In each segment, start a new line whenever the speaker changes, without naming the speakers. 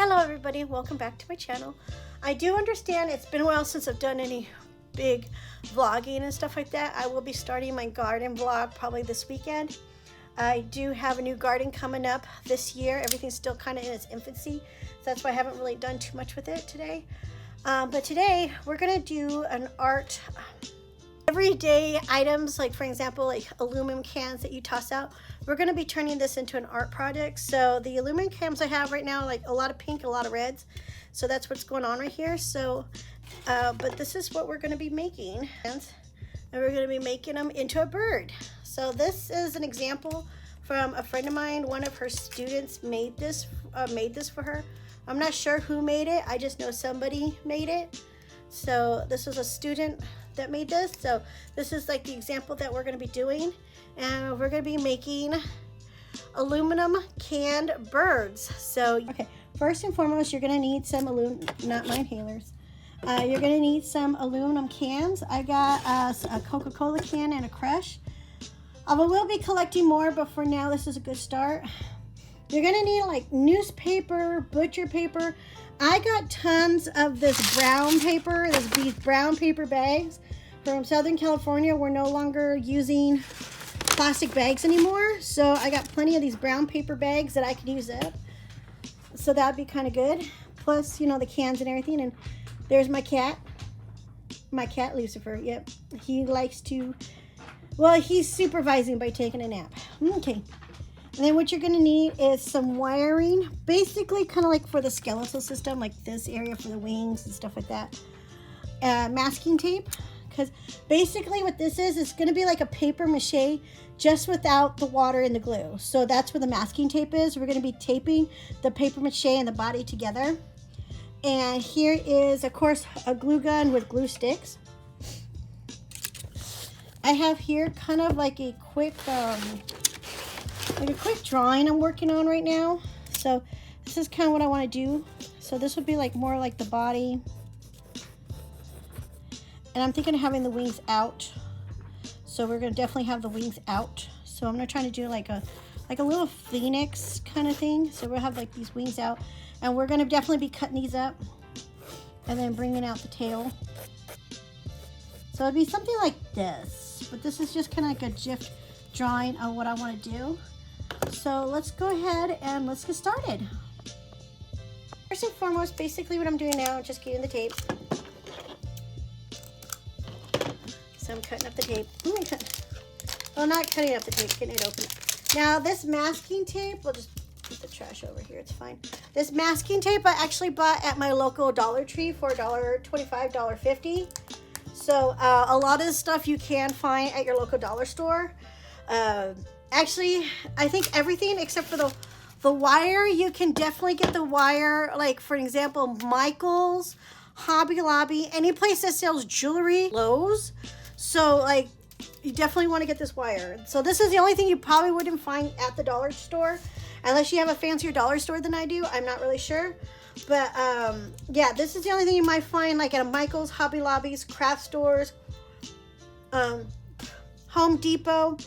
Hello everybody, welcome back to my channel. I do understand it's been a while since I've done any big vlogging and stuff like that. I will be starting my garden vlog probably this weekend. I do have a new garden coming up this year. Everything's still kind of in its infancy, so that's why I haven't really done too much with it today. But today we're gonna do an art everyday items, like for example, like aluminum cans that you toss out. We're going to be turning this into an art project. So the aluminum cans I have right now, like a lot of pink, a lot of reds. So that's what's going on right here. So, but this is what we're going to be making. And we're going to be making them into a bird. So this is an example from a friend of mine. One of her students made this for her. I'm not sure who made it. I just know somebody made it. So this was a student that made this. So this is like the example that we're going to be doing, and we're going to be making aluminum canned birds. So okay, first and foremost, you're going to need some not my inhalers. You're going to need some aluminum cans. I got a Coca-Cola can and a Crush. I will be collecting more, but for now this is a good start. You're going to need like newspaper, butcher paper. I got tons of this brown paper, these brown paper bags from Southern California. We're no longer using plastic bags anymore. So I got plenty of these brown paper bags that I could use up. So that'd be kind of good. Plus, you know, the cans and everything. And there's my cat. My cat, Lucifer. Yep. He likes to, well, he's supervising by taking a nap. Okay. And then what you're going to need is some wiring, basically kind of like for the skeletal system, like this area for the wings and stuff like that. Masking tape, because basically what this is, it's going to be like a paper mache, just without the water and the glue. So that's where the masking tape is. We're going to be taping the paper mache and the body together. And here is, of course, a glue gun with glue sticks. I have here kind of like a quick drawing I'm working on right now. So this is kind of what I want to do. So this would be like more like the body, and I'm thinking of having the wings out. So we're going to definitely have the wings out. So I'm going to try to do like a little phoenix kind of thing. So we'll have like these wings out, and we're going to definitely be cutting these up and then bringing out the tail. So it'd be something like this, but this is just kind of like a GIF drawing of what I want to do. So let's go ahead and let's get started. First and foremost, basically what I'm doing now, just getting the tape. So I'm cutting up the tape. Well, not cutting up the tape, getting it open. Now this masking tape, we'll just put the trash over here, it's fine. This masking tape I actually bought at my local Dollar Tree for $1.25, $1.50. So a lot of the stuff you can find at your local dollar store. Actually, I think everything except for the wire, you can definitely get the wire, like for example, Michael's, Hobby Lobby, any place that sells jewelry, Lowe's. So like, you definitely want to get this wire. So this is the only thing you probably wouldn't find at the dollar store, unless you have a fancier dollar store than I do. I'm not really sure. But yeah, this is the only thing you might find like at a Michael's, Hobby Lobbies, craft stores, Home Depot,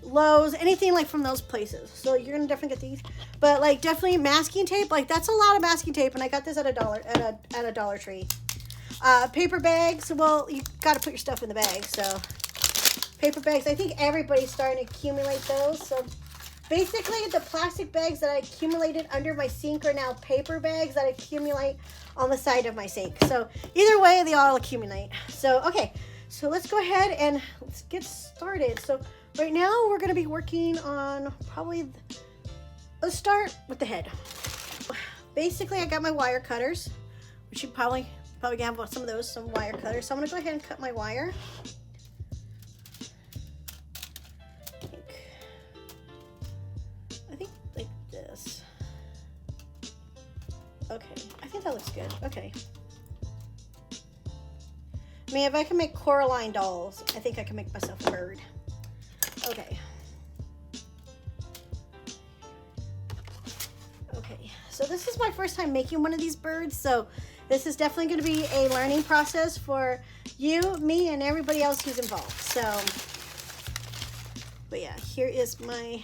Lowe's, anything like from those places. So you're gonna definitely get these, but like definitely masking tape, like that's a lot of masking tape, and I got this at a Dollar Tree. Paper bags, well, you got to put your stuff in the bag. So paper bags, I think everybody's starting to accumulate those. So basically the plastic bags that I accumulated under my sink are now paper bags that I accumulate on the side of my sink. So either way, they all accumulate. So okay, so let's go ahead and let's get started. So right now we're going to be working on let's start with the head. Basically I got my wire cutters, which you probably have some of those, some wire cutters. So I'm going to go ahead and cut my wire. I think like this. Okay, I think that looks good. Okay. I mean, if I can make Coraline dolls, I think I can make myself a bird. Okay. Okay, so this is my first time making one of these birds, so this is definitely going to be a learning process for you, me, and everybody else who's involved. So, but yeah, here is my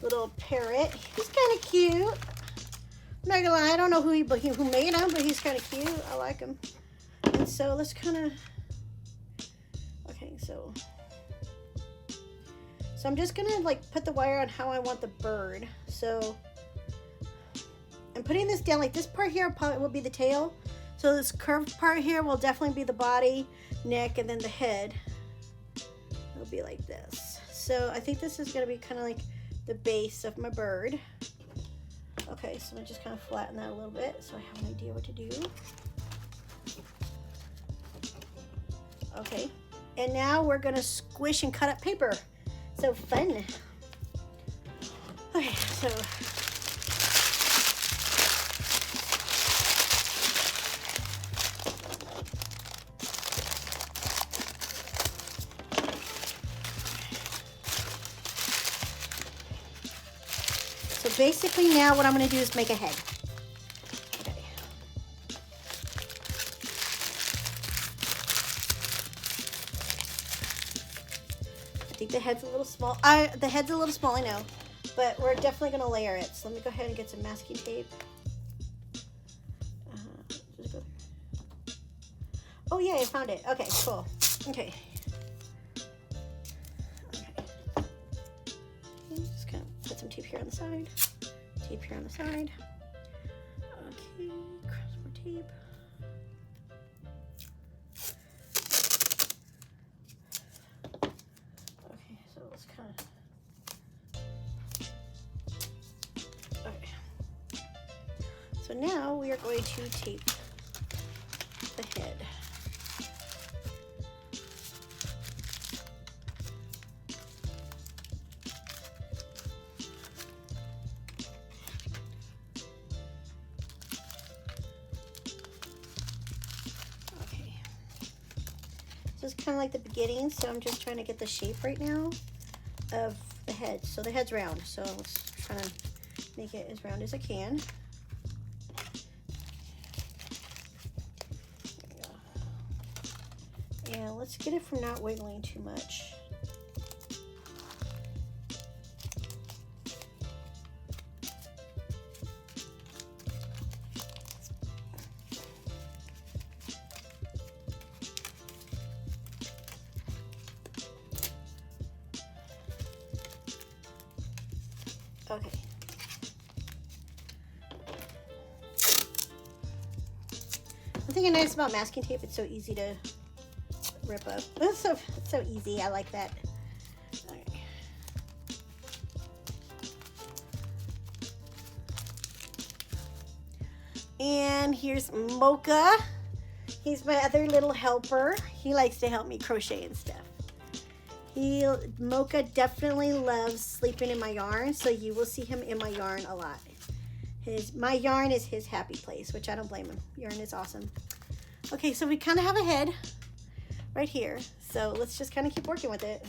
little parrot. He's kind of cute. I'm not gonna lie, I don't know who made him, but he's kind of cute. I like him. And so let's kind of, okay, so I'm just gonna like put the wire on how I want the bird. So I'm putting this down, like this part here probably will be the tail. So this curved part here will definitely be the body, neck, and then the head. It'll be like this. So I think this is gonna be kind of like the base of my bird. Okay, so I'm just kind of flatten that a little bit so I have an idea what to do. Okay, and now we're gonna squish and cut up paper. So fun. Okay, so basically now what I'm going to do is make a head. Okay. I think the head's a little small. The head's a little small, I know, but we're definitely going to layer it. So let me go ahead and get some masking tape. Just go there. Oh yeah, I found it. Okay, cool. Okay. Just kind of put some tape here on the side. Tape here on the side. Okay, cross more tape. Okay, so let's kind of. Okay. So now we are going to tape the head. This is kind of like the beginning, so I'm just trying to get the shape right now of the head. So the head's round, so let's try to make it as round as I can. There we go. And let's get it from not wiggling too much. Okay. The thing nice about masking tape, it's so easy to rip up. It's so easy. I like that. Okay. And here's Mocha. He's my other little helper. He likes to help me crochet and stuff. Mocha definitely loves sleeping in my yarn, so you will see him in my yarn a lot. My yarn is his happy place, which I don't blame him. Yarn is awesome. Okay, so we kind of have a head right here, so let's just kind of keep working with it.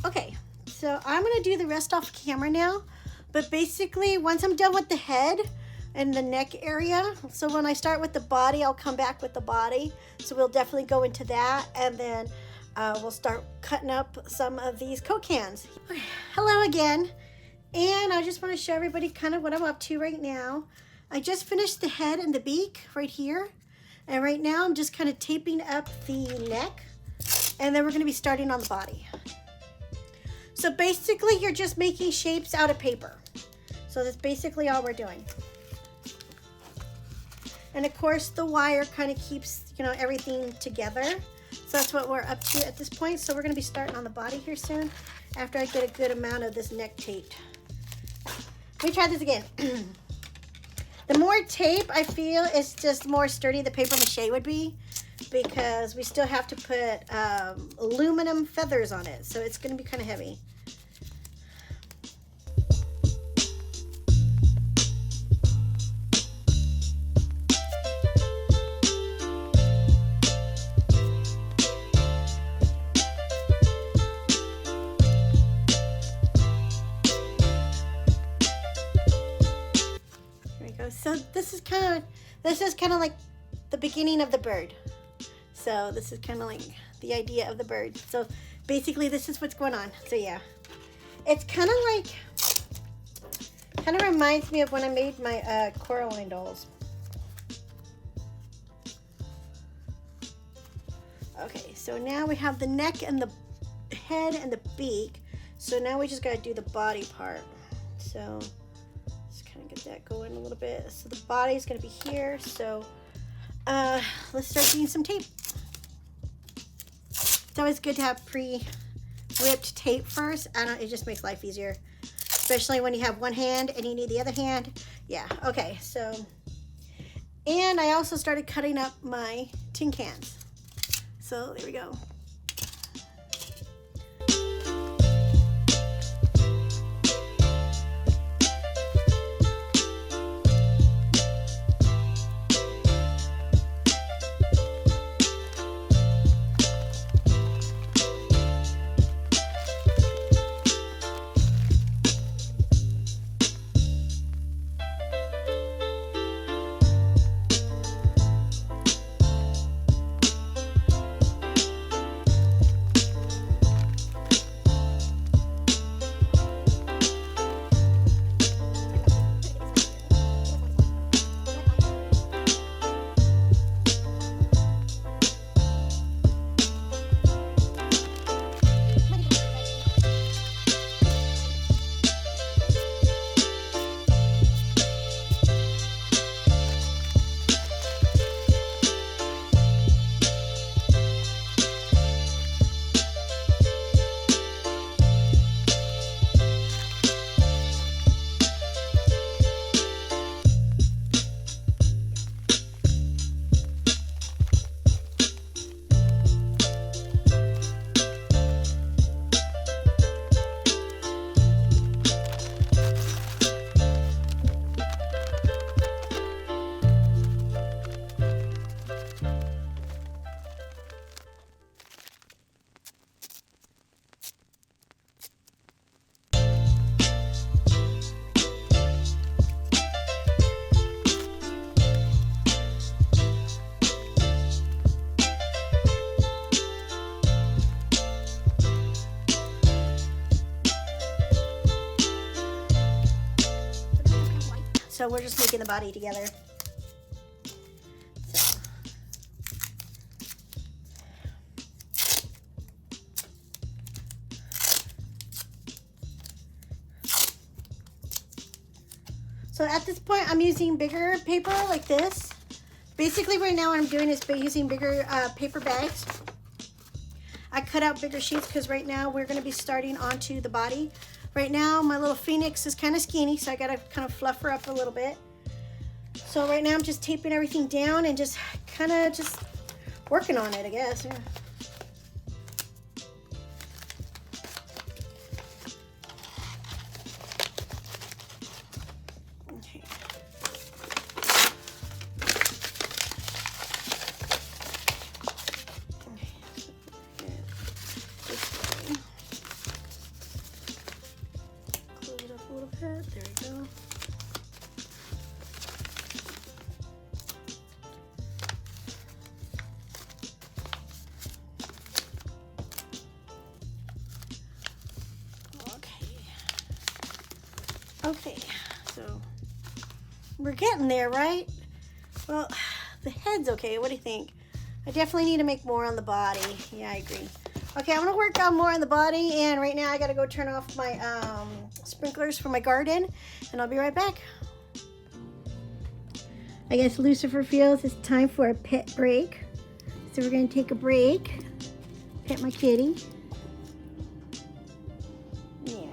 Okay, so I'm gonna do the rest off camera now, but basically once I'm done with the head and the neck area, so when I start with the body, I'll come back with the body. So we'll definitely go into that, and then we'll start cutting up some of these Coke cans. Okay, hello again, and I just want to show everybody kind of what I'm up to right now. I just finished the head and the beak right here. And right now I'm just kind of taping up the neck, and then we're going to be starting on the body. So basically you're just making shapes out of paper. So that's basically all we're doing. And of course the wire kind of keeps, you know, everything together. So that's what we're up to at this point. So we're going to be starting on the body here soon after I get a good amount of this neck taped. Let me try this again. The more tape I feel is just more sturdy the paper mache would be, because we still have to put aluminum feathers on it. So it's going to be kind of heavy. So this is kind of like the beginning of the bird. So this is kind of like the idea of the bird. So basically this is what's going on. So yeah, it's kind of reminds me of when I made my Coraline dolls. Okay, so now we have the neck and the head and the beak. So now we just got to do the body part. So get that going a little bit. So the body is going to be here. So let's start doing some tape. It's always good to have pre-ripped tape first. It just makes life easier, especially when you have one hand and you need the other hand. Yeah. Okay. So, and I also started cutting up my tin cans. So there we go. So we're just making the body together. So at this point, I'm using bigger paper like this. Basically right now what I'm doing is using bigger paper bags. I cut out bigger sheets because right now we're going to be starting onto the body. Right now my little phoenix is kind of skinny, so I got to kind of fluff her up a little bit. So right now I'm just taping everything down and just kind of just working on it, I guess. Yeah. There we go. Okay, so we're getting there, right? Well, the head's okay. What do you think? I definitely need to make more on the body. Yeah, I agree. Okay, I'm gonna work on more on the body, and right now I gotta go turn off my sprinklers for my garden, and I'll be right back. I guess Lucifer feels it's time for a pet break. So we're gonna take a break. Pet my kitty. Yeah.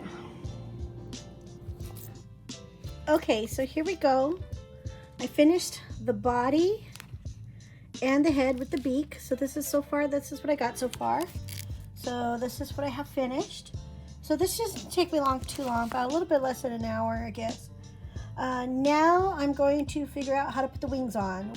Okay, so here we go. I finished the body and the head with the beak. So this is what I got so far. So this is what I have finished. So this doesn't take me too long, about a little bit less than an hour, I guess. Now I'm going to figure out how to put the wings on.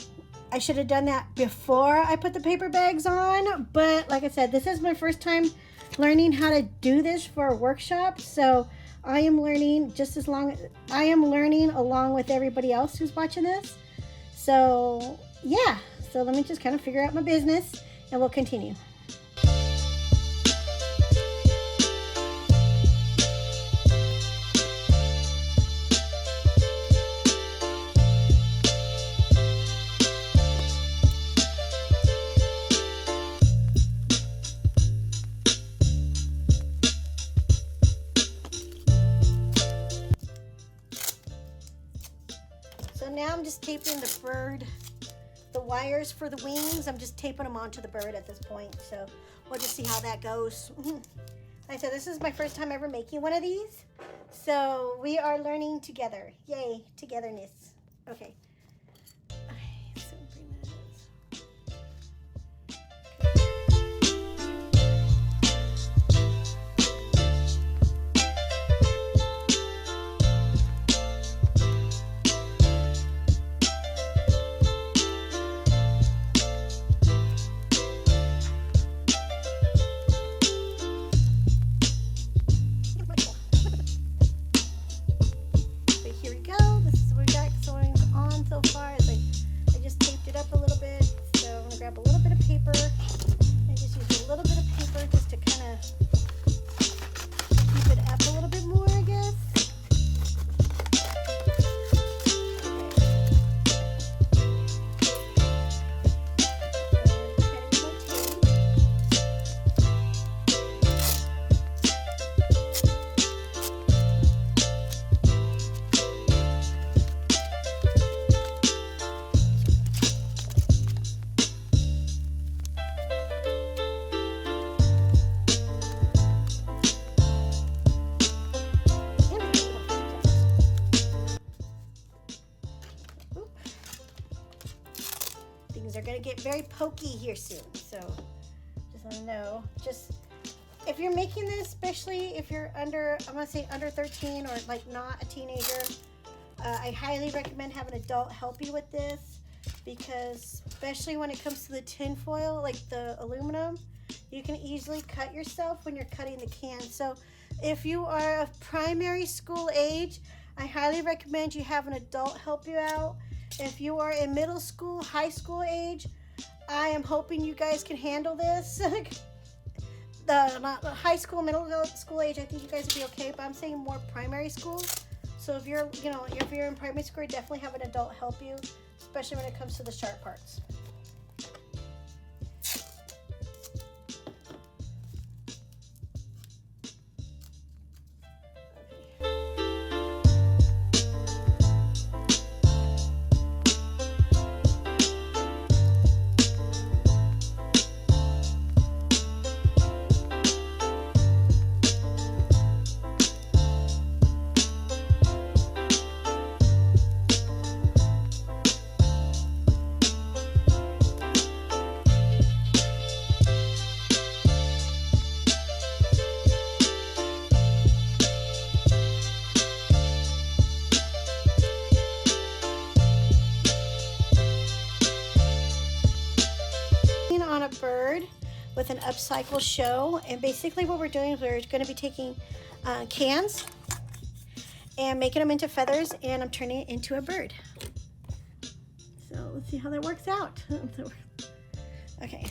I should have done that before I put the paper bags on, but like I said, this is my first time learning how to do this for a workshop. So I am learning along with everybody else who's watching this. So yeah, so let me just kind of figure out my business and we'll continue. So now I'm just taping the wires for the wings. I'm just taping them onto the bird at this point. So we'll just see how that goes. Like I said, this is my first time ever making one of these. So we are learning together. Yay, togetherness. Okay. So bring that. Things are going to get very pokey here soon, so just want to know. Just if you're making this, especially if you're under, I'm going to say under 13 or like not a teenager, I highly recommend having an adult help you with this, because especially when it comes to the tin foil, like the aluminum, you can easily cut yourself when you're cutting the can. So if you are of primary school age, I highly recommend you have an adult help you out. If you are in middle school, high school age, I am hoping you guys can handle this. Not high school, middle school age, I think you guys will be okay, but I'm saying more primary school. So if you're in primary school, definitely have an adult help you, especially when it comes to the sharp parts. On a bird with an upcycle show, and basically what we're doing is we're going to be taking cans and making them into feathers, and I'm turning it into a bird. So let's see how that works out. Okay.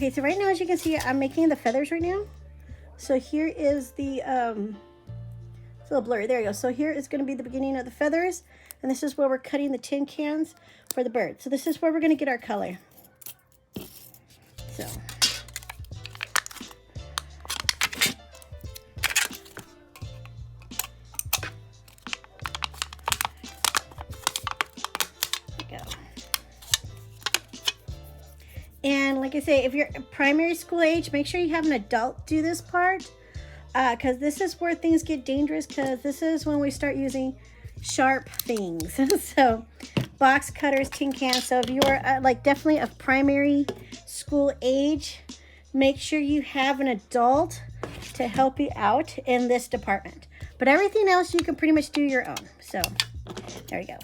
Okay, so right now, as you can see, I'm making the feathers right now. So here is the, it's a little blurry. There you go. So here is going to be the beginning of the feathers. And this is where we're cutting the tin cans for the bird. So this is where we're going to get our color. So. And like I say, if you're primary school age, make sure you have an adult do this part, because this is where things get dangerous, because this is when we start using sharp things. So box cutters, tin cans. So if you are like definitely of primary school age, make sure you have an adult to help you out in this department. But everything else you can pretty much do your own. So there you go.